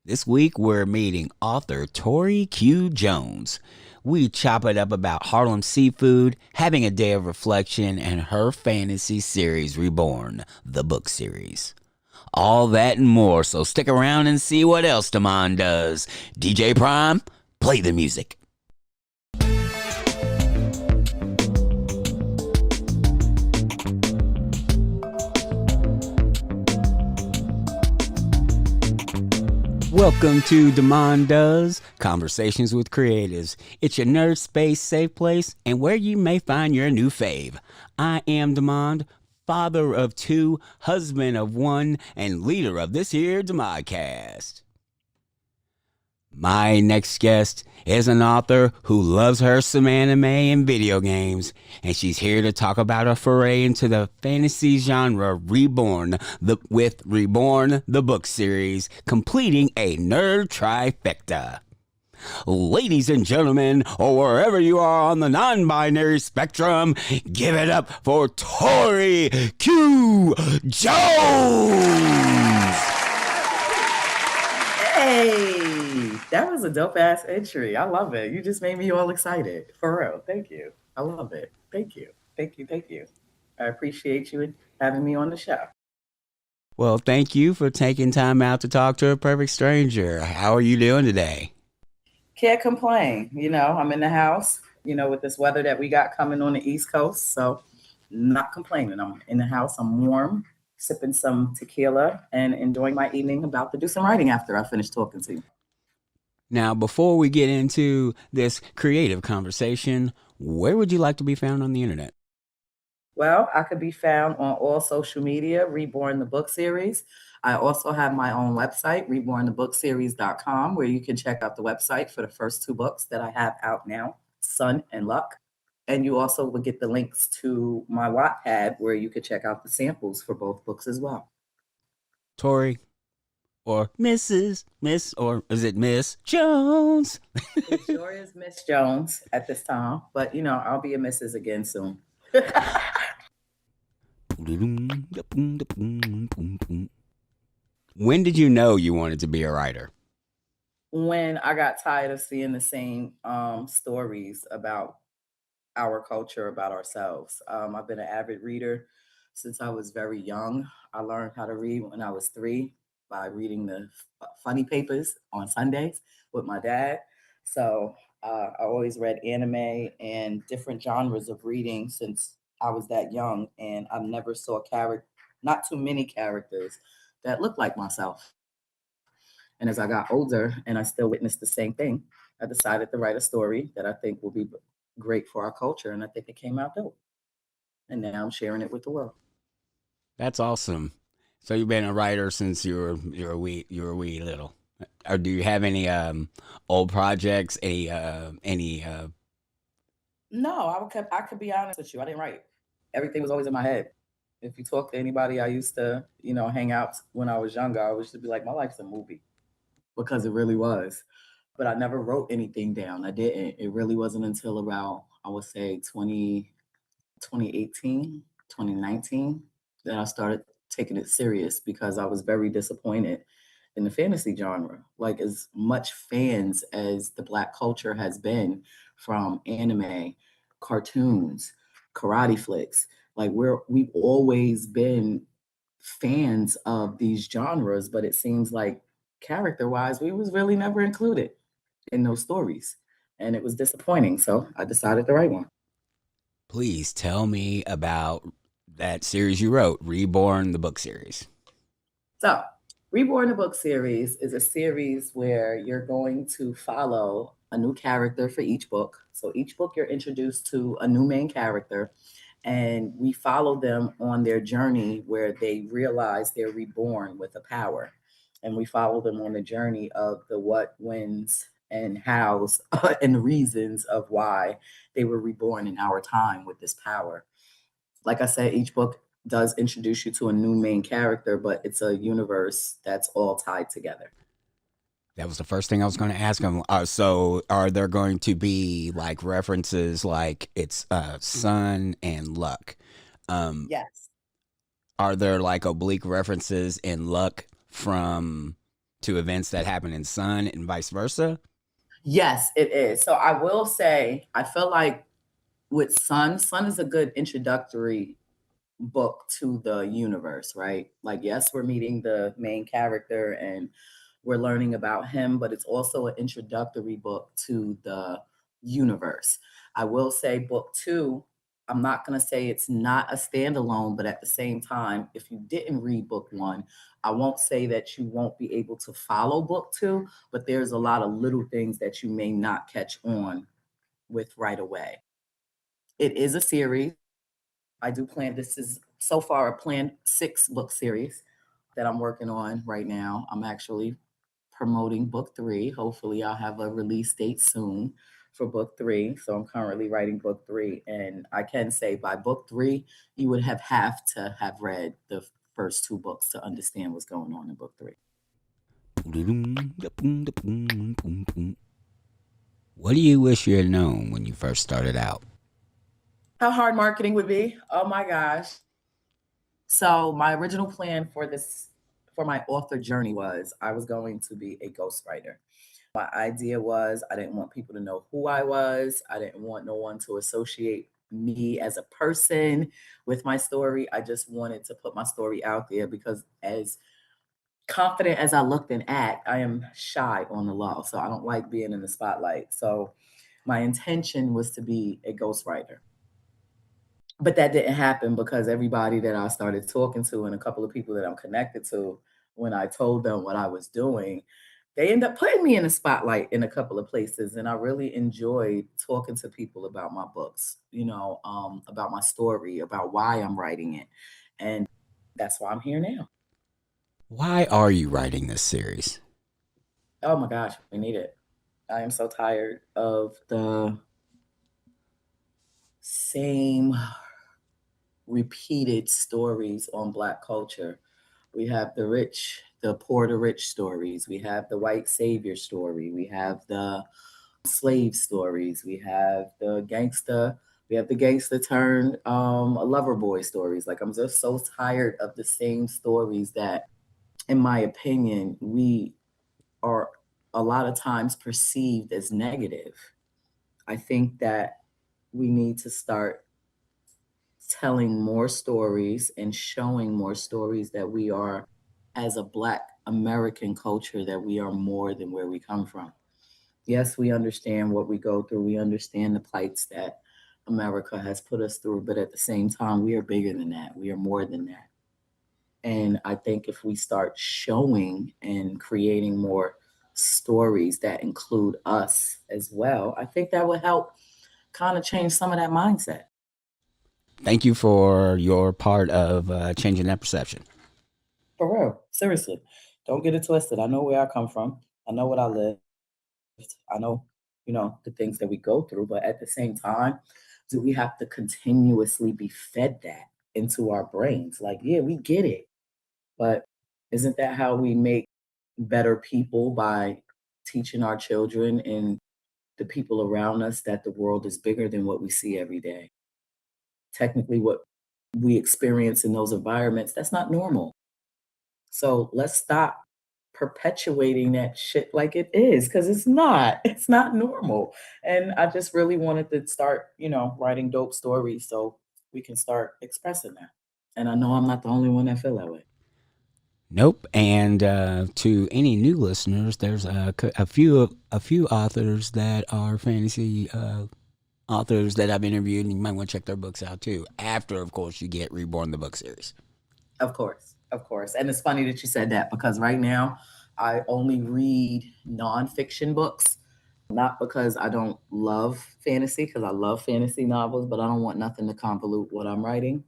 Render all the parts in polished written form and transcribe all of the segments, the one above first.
This week we're meeting author Torrie Q Jones. We chop it up about Harlem Seafood, having a day of reflection, and her fantasy series Reborn, the book series. All that and more, so stick around and see what else Damon does. DJ Prime, play the music. Welcome to Damon Does, Conversations with Creatives. It's your nerd space safe place and where you may find your new fave. I am Damon, father of two, husband of one, and leader of this here Demodcast. My next guest is an author who loves her some anime and video games, and she's here to talk about a foray into the fantasy genre with Reborn, the book series, completing a nerd trifecta. Ladies and gentlemen, or wherever you are on the non-binary spectrum, give it up for Torrie Q Jones! Hey, that was a dope ass entry. I love it. You just made me all excited. For real. Thank you. I love it. Thank you. Thank you. Thank you. I appreciate you having me on the show. Well, thank you for taking time out to talk to a perfect stranger. How are you doing today? Can't complain. I'm in the house, with this weather that we got coming on the East Coast. So not complaining. I'm in the house. I'm warm, sipping some tequila and enjoying my evening. About to do some writing after I finish talking to you. Now, before we get into this creative conversation, where would you like to be found on the internet? Well, I could be found on all social media, Reborn the Book Series. I also have my own website, rebornthebookseries.com, where you can check out the website for the first two books that I have out now, Sun and Luck. And you also will get the links to my Wattpad, where you could check out the samples for both books as well. Torrie, or Miss, or is it Miss Jones? It sure is Miss Jones at this time, but I'll be a Mrs. again soon. When did you know you wanted to be a writer? When I got tired of seeing the same stories about our culture, about ourselves. I've been an avid reader since I was very young. I learned how to read when I was 3 by reading the funny papers on Sundays with my dad. So I always read anime and different genres of reading since I was that young. And I never saw not too many characters that looked like myself. And as I got older and I still witnessed the same thing, I decided to write a story that I think will be great for our culture. And I think it came out dope. And now I'm sharing it with the world. That's awesome. So you've been a writer since you were a wee little. Or do you have any old projects? No, I could be honest with you. I didn't write. Everything was always in my head. If you talk to anybody I used to, hang out when I was younger, I used to be like, my life's a movie, because it really was. But I never wrote anything down. I didn't. It really wasn't until about, I would say 2018, 2019, that I started taking it serious, because I was very disappointed in the fantasy genre. Like, as much fans as the Black culture has been from anime, cartoons, karate flicks, like we've always been fans of these genres, but it seems like character wise, we was really never included in those stories. And it was disappointing. So I decided to write one. Please tell me about that series you wrote, Reborn, the book series. So Reborn the book series is a series where you're going to follow a new character for each book. So each book you're introduced to a new main character, and we follow them on their journey where they realize they're reborn with a power. And we follow them on the journey of the what, whens, and hows, and the reasons of why they were reborn in our time with this power. Like I said, each book does introduce you to a new main character, but it's a universe that's all tied together. That was the first thing I was going to ask him. So, are there going to be like references, like it's Sun and Luck? Yes. Are there like oblique references in Luck from to events that happen in Sun and vice versa? Yes, it is. So I will say, I feel like with Sun is a good introductory book to the universe, right? Like, yes, we're meeting the main character and we're learning about him, but it's also an introductory book to the universe. I will say, book two, I'm not going to say it's not a standalone, but at the same time, if you didn't read book one, I won't say that you won't be able to follow book two, but there's a lot of little things that you may not catch on with right away. It is a series. I do plan, this is so far a planned 6 book series that I'm working on right now. I'm actually promoting book three. Hopefully, I'll have a release date soon for book three. So I'm currently writing book three. And I can say by book three, you would have to have read the first 2 books to understand what's going on in book three. What do you wish you had known when you first started out? How hard marketing would be? Oh my gosh. So my original plan for this, for my author journey, was I was going to be a ghostwriter. My idea was I didn't want people to know who I was. I didn't want no one to associate me as a person with my story. I just wanted to put my story out there because, as confident as I looked and act, I am shy on the low. So I don't like being in the spotlight. So my intention was to be a ghostwriter. But that didn't happen because everybody that I started talking to and a couple of people that I'm connected to, when I told them what I was doing, they end up putting me in the spotlight in a couple of places. And I really enjoyed talking to people about my books, about my story, about why I'm writing it. And that's why I'm here now. Why are you writing this series? Oh my gosh, we need it. I am so tired of the same repeated stories on Black culture. We have the rich, the poor to rich stories. We have the white savior story. We have the slave stories. We have the gangster. We have the gangster turn a lover boy stories. Like, I'm just so tired of the same stories that, in my opinion, we are a lot of times perceived as negative. I think that we need to start telling more stories and showing more stories that we are, as a Black American culture, that we are more than where we come from. Yes, we understand what we go through. We understand the plights that America has put us through, but at the same time, we are bigger than that. We are more than that. And I think if we start showing and creating more stories that include us as well, I think that would help kind of change some of that mindset. Thank you for your part of changing that perception. For real, seriously. Don't get it twisted. I know where I come from. I know what I lived. I know, the things that we go through, but at the same time, do we have to continuously be fed that into our brains? Like, yeah, we get it, but isn't that how we make better people, by teaching our children and the people around us that the world is bigger than what we see every day? Technically, what we experience in those environments, that's not normal. So let's stop perpetuating that shit like it is, because it's not. It's not normal. And I just really wanted to start, writing dope stories so we can start expressing that. And I know I'm not the only one that feel that way. Nope. And to any new listeners, there's a few authors that are fantasy authors that I've interviewed, and you might want to check their books out too. After, of course, you get Reborn the book series. Of course. Of course. And it's funny that you said that, because right now I only read nonfiction books. Not because I don't love fantasy, because I love fantasy novels, but I don't want nothing to convolute what I'm writing.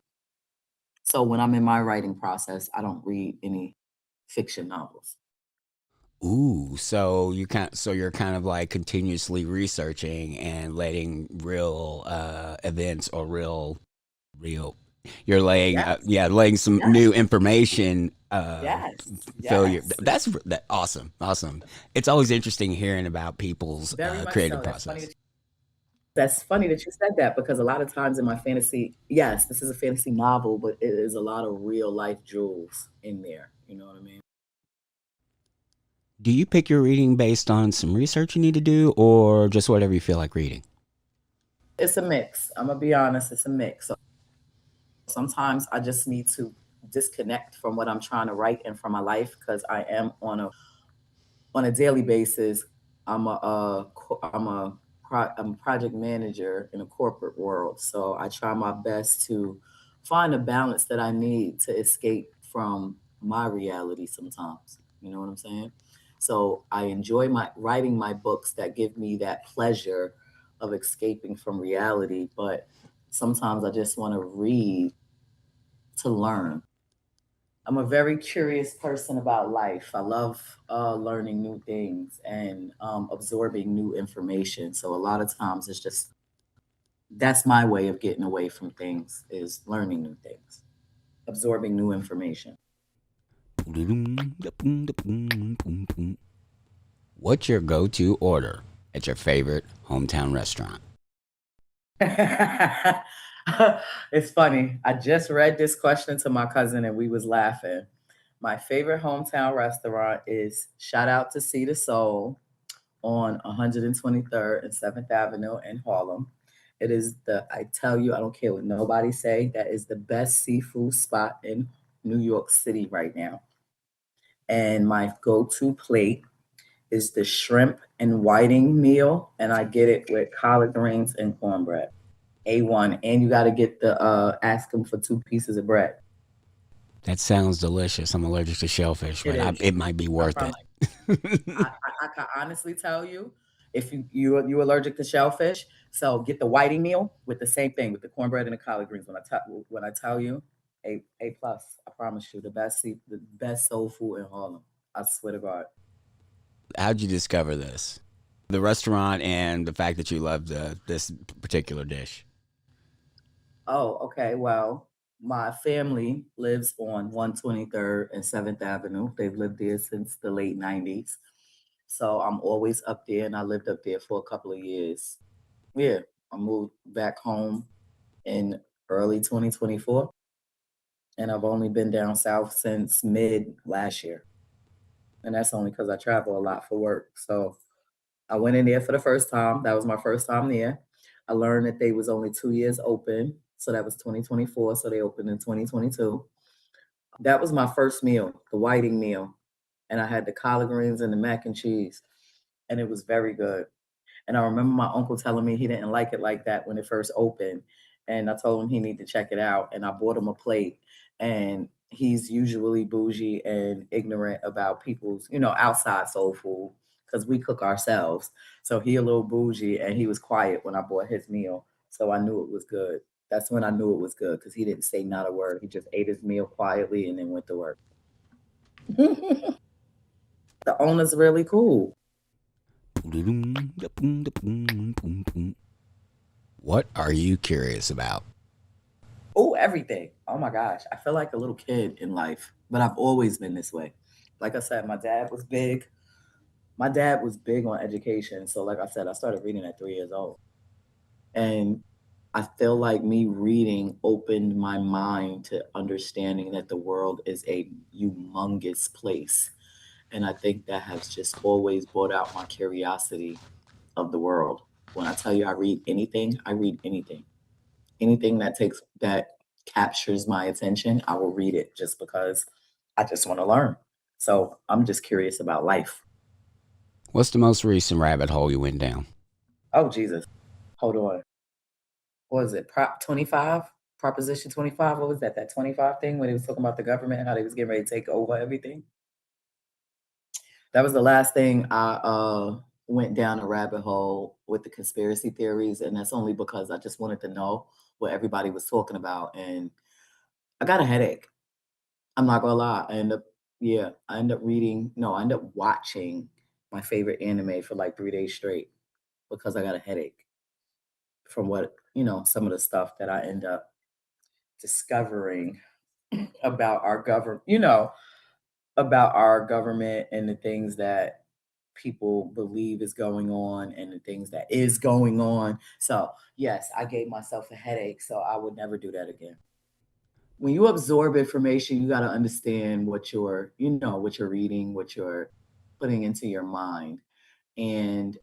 So when I'm in my writing process, I don't read any fiction novels. Ooh, so you're kind of like continuously researching and letting real events or real you're laying Yes, laying some yes, new information yes, fill your yes. that awesome. It's always interesting hearing about people's Very much creative so. process. That's funny that you said that, because a lot of times in my fantasy, yes, this is a fantasy novel, but it is a lot of real life jewels in there. You know what I mean? Do you pick your reading based on some research you need to do or just whatever you feel like reading? It's a mix. I'm gonna be honest, it's a mix. So sometimes I just need to disconnect from what I'm trying to write and from my life because I am on a daily basis. I'm a project manager in a corporate world, so I try my best to find a balance that I need to escape from my reality sometimes. You know what I'm saying? So I enjoy my writing my books that give me that pleasure of escaping from reality, but sometimes I just want to read to learn. I'm a very curious person about life. I love learning new things and absorbing new information. So a lot of times it's just that's my way of getting away from things is learning new things, absorbing new information. What's your go to order at your favorite hometown restaurant? It's funny. I just read this question to my cousin and we was laughing. My favorite hometown restaurant is shout out to Sea the Soul on 123rd and 7th Avenue in Harlem. It is I tell you, I don't care what nobody say, that is the best seafood spot in New York City right now. And my go-to plate is the shrimp and whiting meal, and I get it with collard greens and cornbread. A1, and you got to get the ask them for 2 pieces of bread. That sounds delicious. I'm allergic to shellfish, It but is. it might be I worth it. promise. I can honestly tell you, if you allergic to shellfish, so get the whiting meal with the same thing with the cornbread and the collard greens. When I tell you, a plus, I promise you, the best soul food in Harlem. I swear to God. How'd you discover this? The restaurant and the fact that you loved this particular dish. Oh, okay. Well, my family lives on 123rd and 7th Avenue. They've lived there since the late 90s. So I'm always up there, and I lived up there for a couple of years. Yeah, I moved back home in early 2024, and I've only been down south since mid last year. And that's only because I travel a lot for work. So I went in there for the first time. That was my first time there. I learned that they was only 2 years open. So that was 2024. So they opened in 2022. That was my first meal, the whiting meal. And I had the collard greens and the mac and cheese. And it was very good. And I remember my uncle telling me he didn't like it like that when it first opened. And I told him he needed to check it out. And I bought him a plate. And he's usually bougie and ignorant about people's outside soul food because we cook ourselves. So he a little bougie and he was quiet when I bought his meal. So I knew it was good. That's when I knew it was good because he didn't say not a word. He just ate his meal quietly and then went to work. The owner's really cool. What are you curious about? Oh, everything. Oh my gosh. I feel like a little kid in life, but I've always been this way. Like I said, my dad was big. My dad was big on education. So, like I said, I started reading at 3 years old. And I feel like me reading opened my mind to understanding that the world is a humongous place. And I think that has just always brought out my curiosity of the world. When I tell you I read anything. Anything that captures my attention, I will read it just because I just want to learn. So I'm just curious about life. What's the most recent rabbit hole you went down? Oh Jesus. Hold on. What was it? Prop 25? Proposition 25? What was that? That 25 thing when they was talking about the government and how they was getting ready to take over everything? That was the last thing I went down a rabbit hole with the conspiracy theories, and that's only because I just wanted to know what everybody was talking about. And I got a headache. I'm not gonna lie. I end up reading, no, I end up watching my favorite anime for like 3 days straight because I got a headache from some of the stuff that I end up discovering about our government and the things that people believe is going on and the things that is going on. So yes, I gave myself a headache, so I would never do that again. When you absorb information, you got to understand what you're reading, what you're putting into your mind. And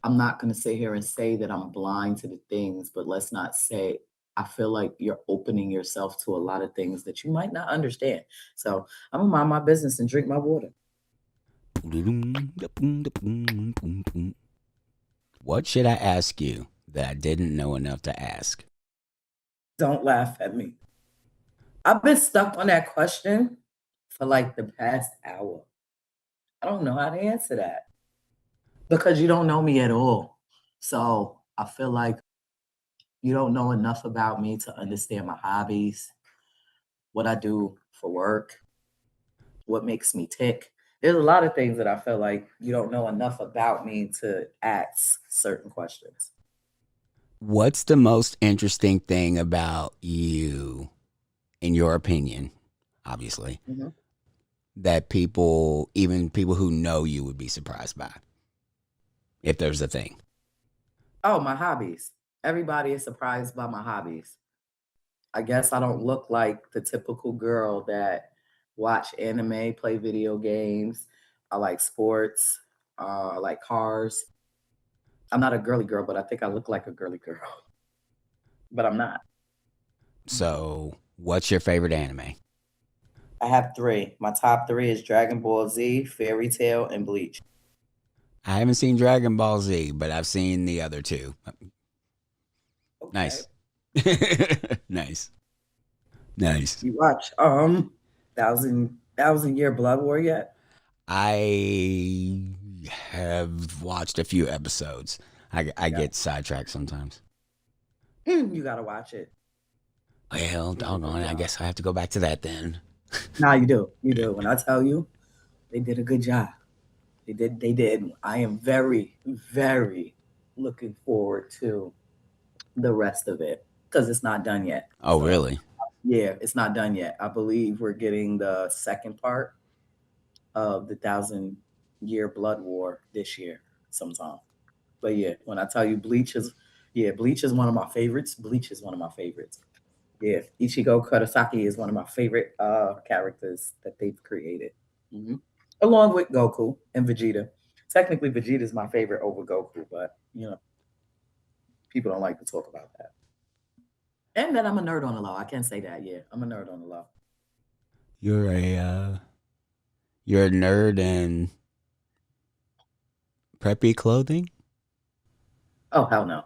I'm not going to sit here and say that I'm blind to the things, but let's not say I feel like you're opening yourself to a lot of things that you might not understand. So I'm gonna mind my business and drink my water. What should I ask you that I didn't know enough to ask? Don't laugh at me. I've been stuck on that question for like the past hour. I don't know how to answer that because you don't know me at all. So I feel like you don't know enough about me to understand my hobbies, what I do for work, what makes me tick. There's a lot of things that I feel like you don't know enough about me to ask certain questions. What's the most interesting thing about you, in your opinion, obviously, Mhm. that people, even people who know you, would be surprised by, if there's a thing? Oh, my hobbies. Everybody is surprised by my hobbies. I guess I don't look like the typical girl that watch anime, play video games. I like sports. I like cars. I'm not a girly girl, but I think I look like a girly girl, but I'm not. So, what's your favorite anime? I have three. My top three is Dragon Ball Z, Fairy Tail, and Bleach. I haven't seen Dragon Ball Z, but I've seen the other two. Okay. Nice. Nice. Nice. You watch Thousand Year Blood War yet? I have watched a few episodes. I Yeah. get sidetracked sometimes. You gotta watch it. Well, They did a good doggone it. I job. guess I have to go back to that then. Nah, you do. You do. When I tell you, they did a good job. They did. I am very, very looking forward to the rest of it because it's not done yet. Oh, So really? yeah, it's not done yet. I believe we're getting the second part of the Thousand Year Blood War this year sometime. But yeah, when I tell you Bleach is one of my favorites. Bleach is one of my favorites. Yeah, Ichigo Kurosaki is one of my favorite characters that they've created, hmm along with Goku and Vegeta. Technically, Vegeta is my favorite over Goku, but people don't like to talk about that. And then I'm a nerd on the low. I can't say that. Yeah, I'm a nerd on the low. You're a you're a nerd in preppy clothing? Oh hell no,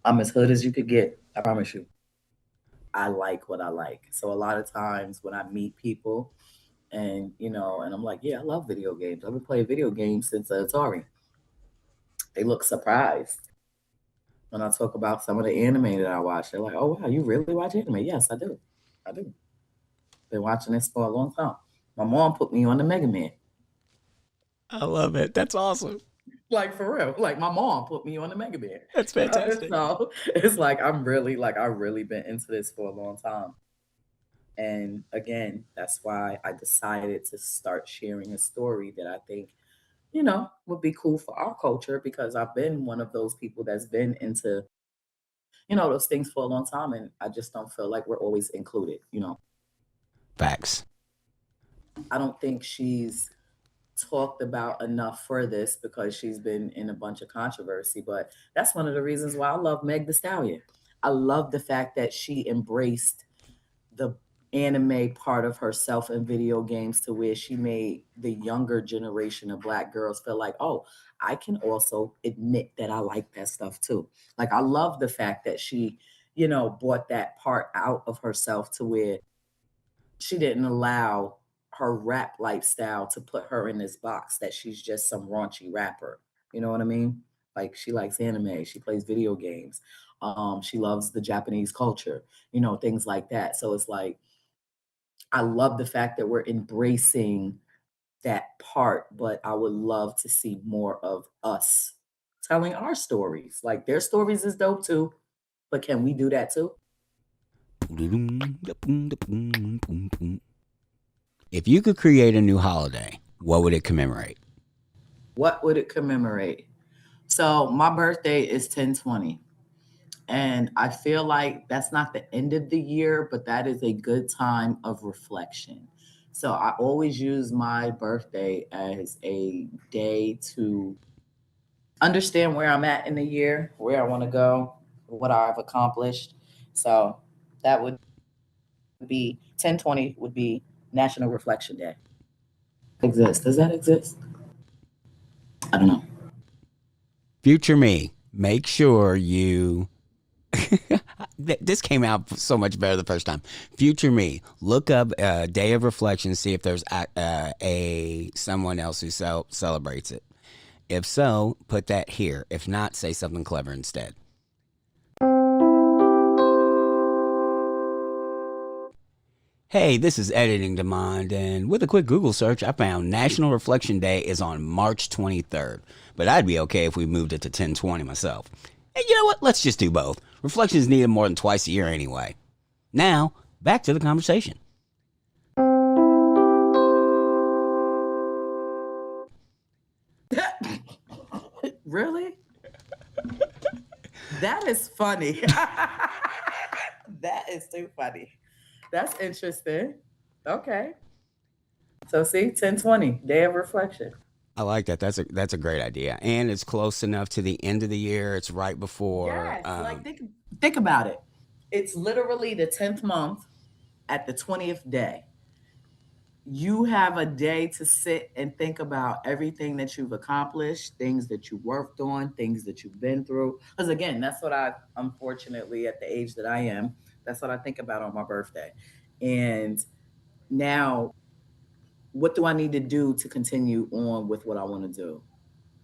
I'm as hood as you could get. I promise you. I like what I like. So a lot of times when I meet people, and I'm like, yeah, I love video games. I've been playing video games since Atari. They look surprised when I talk about some of the anime that I watch. They're like, "Oh wow, you really watch anime?" Yes, I do. I do. Been watching this for a long time. My mom put me on the Mega Man. I love it. That's awesome. Like for real. Like my mom put me on the Mega Man. That's fantastic. So it's like I've really been into this for a long time. And again, that's why I decided to start sharing a story that I think, would be cool for our culture because I've been one of those people that's been into, those things for a long time. And I just don't feel like we're always included. Facts. I don't think she's talked about enough for this because she's been in a bunch of controversy, but that's one of the reasons why I love Meg the Stallion. I love the fact that she embraced the anime part of herself in video games to where she made the younger generation of black girls feel like, oh, I can also admit that I like that stuff too. Like I love the fact that she, brought that part out of herself to where she didn't allow her rap lifestyle to put her in this box that she's just some raunchy rapper. You know what I mean? Like she likes anime, she plays video games, she loves the Japanese culture, things like that. So it's like I love the fact that we're embracing that part, but I would love to see more of us telling our stories. Like their stories is dope too, but can we do that too? If you could create a new holiday, what would it commemorate? What would it commemorate? So my birthday is 10/20. And I feel like that's not the end of the year, but that is a good time of reflection. So I always use my birthday as a day to understand where I'm at in the year, where I want to go, what I've accomplished. So that would be 10/20 would be National Reflection Day. Exists. Does that exist? I don't know. Future me, make sure you. This came out so much better the first time. Future me, look up Day of Reflection, see if there's a someone else who celebrates it. If so, put that here. If not, say something clever instead. Hey, this is Editing Demand, and with a quick Google search, I found National Reflection Day is on March 23rd. But I'd be okay if we moved it to 10/20 myself. And you know what? Let's just do both. Reflection is needed more than twice a year anyway. Now, back to the conversation. Really? That is funny. That is too funny. That's interesting. Okay. So see, 10/20, Day of Reflection. I like that. That's a great idea, and it's close enough to the end of the year. It's right before. Yes, like think about it. It's literally the 10th month at the 20th day. You have a day to sit and think about everything that you've accomplished, things that you worked on, things that you've been through. Because again, that's what I, unfortunately, at the age that I am, that's what I think about on my birthday. And now, what do I need to do to continue on with what I want to do?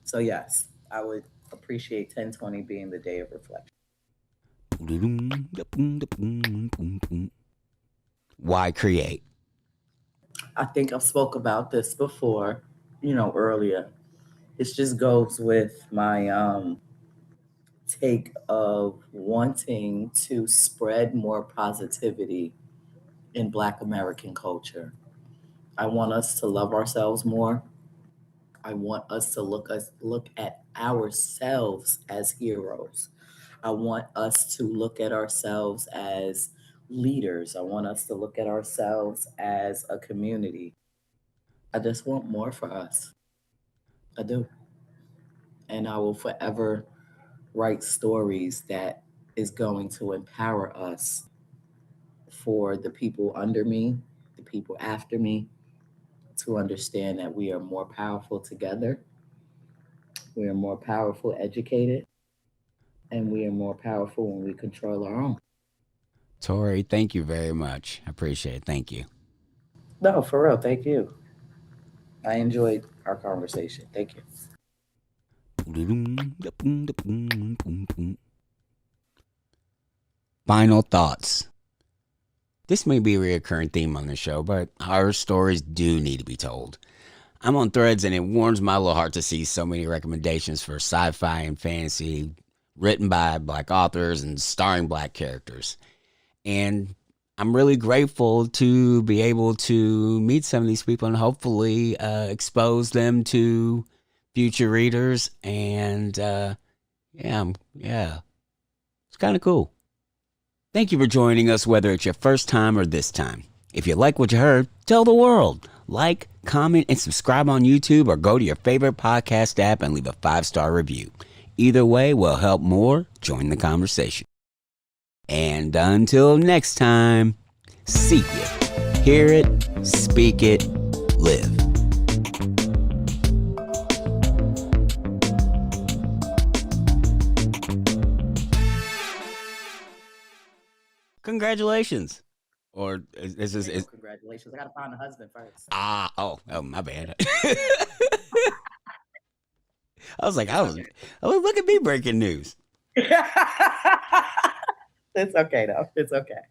So, yes, I would appreciate 10/20 being the day of reflection. Why create? I think I've spoke about this before, earlier. It just goes with my take of wanting to spread more positivity in Black American culture. I want us to love ourselves more. I want us to look at ourselves as heroes. I want us to look at ourselves as leaders. I want us to look at ourselves as a community. I just want more for us. I do. And I will forever write stories that is going to empower us for the people under me, the people after me, to understand that we are more powerful together, we are more powerful educated, and we are more powerful when we control our own. Torrie, thank you very much. I appreciate it. Thank you. No, for real, thank you. I enjoyed our conversation. Thank you. Final thoughts. This may be a recurring theme on the show, but our stories do need to be told. I'm on Threads, and it warms my little heart to see so many recommendations for sci-fi and fantasy written by Black authors and starring Black characters. And I'm really grateful to be able to meet some of these people and hopefully expose them to future readers. And yeah, it's kind of cool. Thank you for joining us, whether it's your first time or this time. If you like what you heard, tell the world. Like, comment, and subscribe on YouTube, or go to your favorite podcast app and leave a 5-star review. Either way will help more join the conversation. And until next time, seek it, hear it, speak it, live. Congratulations. Or is Congratulations. I got to find a husband first. oh, my bad. I was like, look at me breaking news. It's okay, though. It's okay.